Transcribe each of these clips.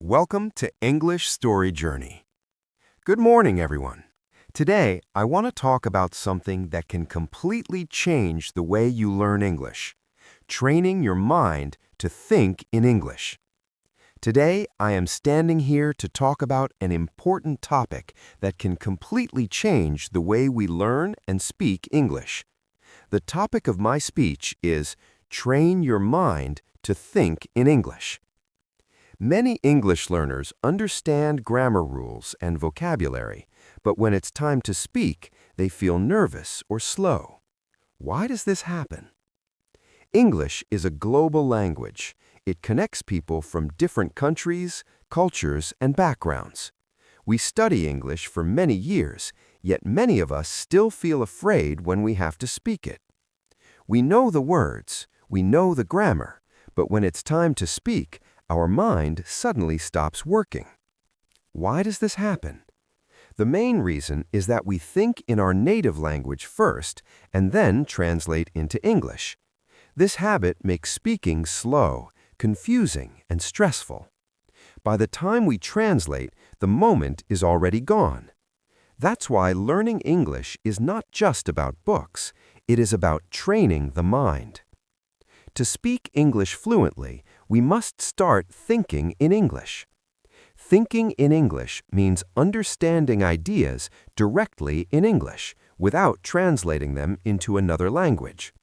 Welcome to English Story Journey. Good morning, everyone. Today, I want to talk about something that can completely change the way you learn English, training your mind to think in English. Today, I am standing here to talk about an important topic that can completely change the way we learn and speak English. The topic of my speech is Train Your Mind to Think in English. Many English learners understand grammar rules and vocabulary, but when it's time to speak, they feel nervous or slow. Why does this happen? English is a global language. It connects people from different countries, cultures, and backgrounds. We study English for many years, yet many of us still feel afraid when we have to speak it. We know the words, we know the grammar, but when it's time to speak, our mind suddenly stops working. Why does this happen? The main reason is that we think in our native language first and then translate into English. This habit makes speaking slow, confusing, and stressful. By the time we translate, the moment is already gone. That's why learning English is not just about books, it is about training the mind. To speak English fluently, we must start thinking in English. Thinking in English means understanding ideas directly in English without translating them into another language.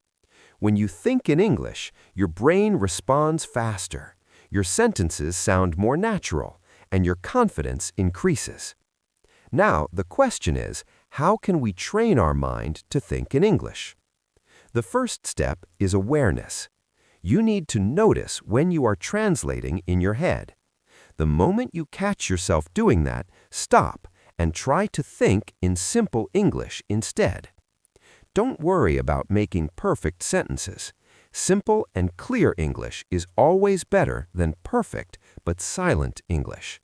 When you think in English, your brain responds faster, your sentences sound more natural, and your confidence increases. Now, the question is, how can we train our mind to think in English? The first step is awareness. You need to notice when you are translating in your head. The moment you catch yourself doing that, stop and try to think in simple English instead. Don't worry about making perfect sentences. Simple and clear English is always better than perfect but silent English.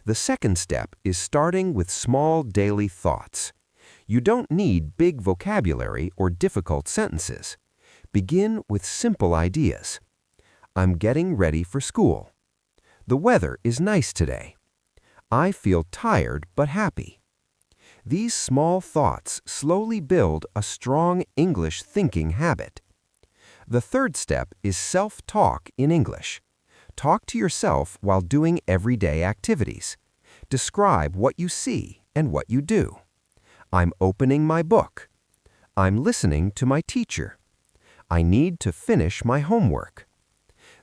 The second step is starting with small daily thoughts. You don't need big vocabulary or difficult sentences. Begin with simple ideas. I'm getting ready for school. The weather is nice today. I feel tired but happy. These small thoughts slowly build a strong English thinking habit. The third step is self-talk in English. Talk to yourself while doing everyday activities. Describe what you see and what you do. I'm opening my book. I'm listening to my teacher. I need to finish my homework.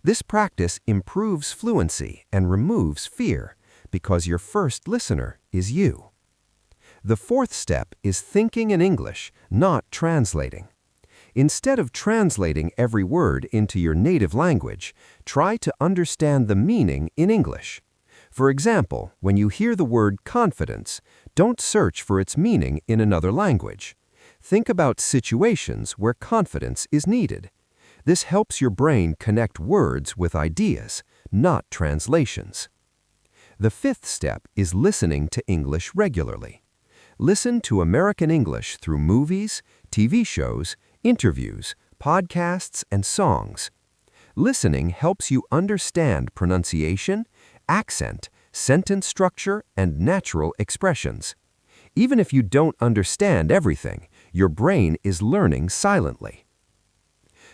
This practice improves fluency and removes fear because your first listener is you. The fourth step is thinking in English, not translating. Instead of translating every word into your native language, try to understand the meaning in English. For example, when you hear the word confidence, don't search for its meaning in another language. Think about situations where confidence is needed. This helps your brain connect words with ideas, not translations. The fifth step is listening to English regularly. Listen to American English through movies, TV shows, interviews, podcasts, and songs. Listening helps you understand pronunciation, accent, sentence structure, and natural expressions. Even if you don't understand everything, your brain is learning silently.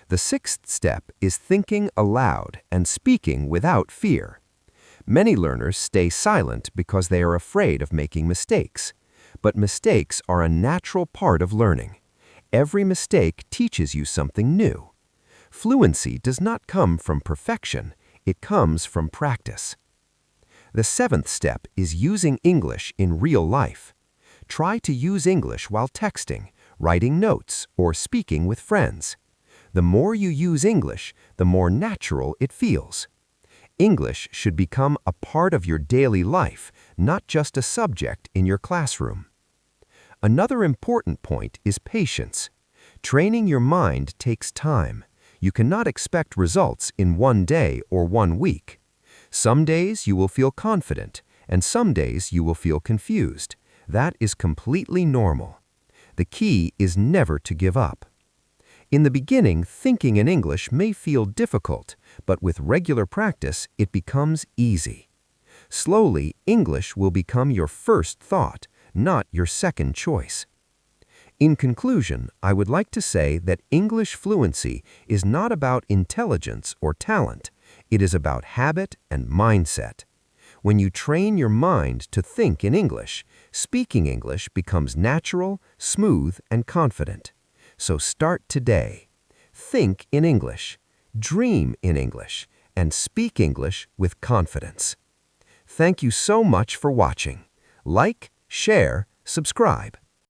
The sixth step is thinking aloud and speaking without fear. Many learners stay silent because they are afraid of making mistakes. But mistakes are a natural part of learning. Every mistake teaches you something new. Fluency does not come from perfection, it comes from practice. The seventh step is using English in real life. Try to use English while texting, writing notes, or speaking with friends. The more you use English, the more natural it feels. English should become a part of your daily life, not just a subject in your classroom. Another important point is patience. Training your mind takes time. You cannot expect results in one day or 1 week. Some days you will feel confident, and some days you will feel confused. That is completely normal. The key is never to give up. In the beginning, thinking in English may feel difficult, but with regular practice, it becomes easy. Slowly, English will become your first thought, not your second choice. In conclusion, I would like to say that English fluency is not about intelligence or talent. It is about habit and mindset. When you train your mind to think in English, speaking English becomes natural, smooth, and confident. So start today. Think in English, dream in English, and speak English with confidence. Thank you so much for watching. Like, share, subscribe.